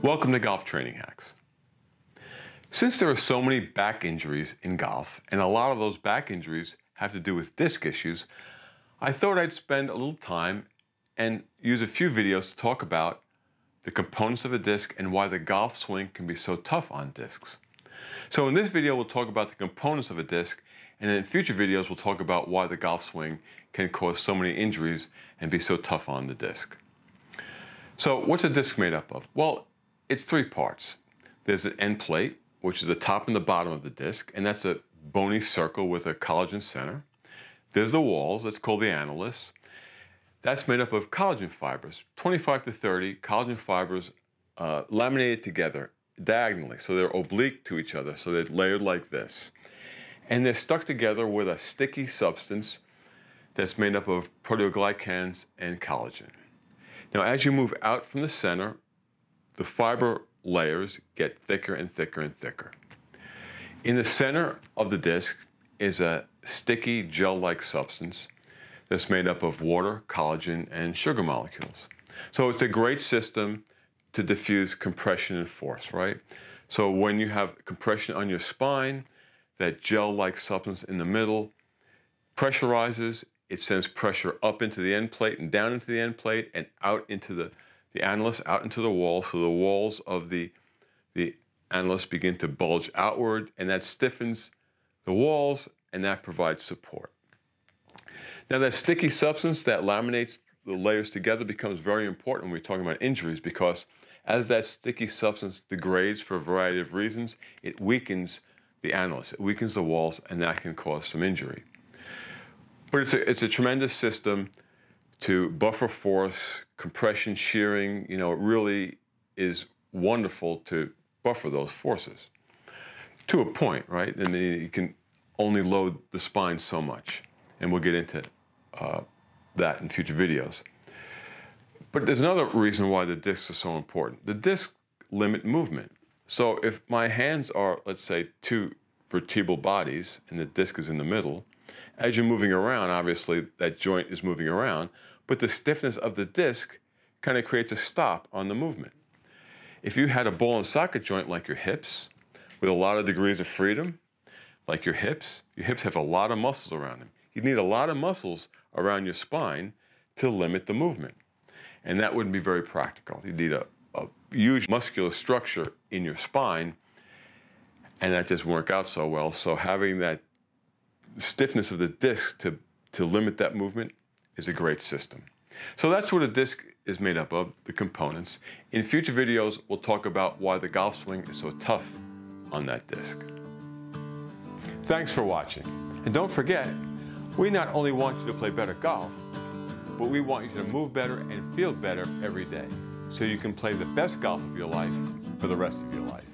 Welcome to Golf Training Hacks. Since there are so many back injuries in golf, and a lot of those back injuries have to do with disc issues, I thought I'd spend a little time and use a few videos to talk about the components of a disc and why the golf swing can be so tough on discs. So in this video, we'll talk about the components of a disc, and in future videos, we'll talk about why the golf swing can cause so many injuries and be so tough on the disc. So what's a disc made up of? Well, it's three parts. There's an end plate, which is the top and the bottom of the disc, and that's a bony circle with a collagen center. There's the walls, that's called the annulus. That's made up of collagen fibers, 25 to 30 collagen fibers laminated together diagonally, so they're oblique to each other, so they're layered like this. And they're stuck together with a sticky substance that's made up of proteoglycans and collagen. Now, as you move out from the center, the fiber layers get thicker and thicker and thicker. In the center of the disc is a sticky gel-like substance that's made up of water, collagen, and sugar molecules. So it's a great system to diffuse compression and force, right? So when you have compression on your spine, that gel-like substance in the middle pressurizes. It sends pressure up into the end plate and down into the end plate and out into the annulus, out into the wall. So the walls of the annulus begin to bulge outward, and that stiffens the walls, and that provides support. Now, that sticky substance that laminates the layers together becomes very important when we're talking about injuries, because as that sticky substance degrades for a variety of reasons, it weakens the annulus, it weakens the walls, and that can cause some injury. But it's a tremendous system to buffer force, compression, shearing. You know, it really is wonderful to buffer those forces to a point, right? And you can only load the spine so much, and we'll get into that in future videos. But there's another reason why the discs are so important. The discs limit movement. So if my hands are, let's say, two vertebral bodies, and the disc is in the middle, as you're moving around, obviously that joint is moving around, but the stiffness of the disc kind of creates a stop on the movement. If you had a ball and socket joint like your hips, with a lot of degrees of freedom, like your hips have a lot of muscles around them. You need a lot of muscles around your spine to limit the movement. And that wouldn't be very practical. You need a huge muscular structure in your spine, and that doesn't work out so well. So having that stiffness of the disc to limit that movement is a great system. So that's what a disc is made up of, the components. In future videos, we'll talk about why the golf swing is so tough on that disc. Thanks for watching. And don't forget, we not only want you to play better golf, but we want you to move better and feel better every day, so you can play the best golf of your life for the rest of your life.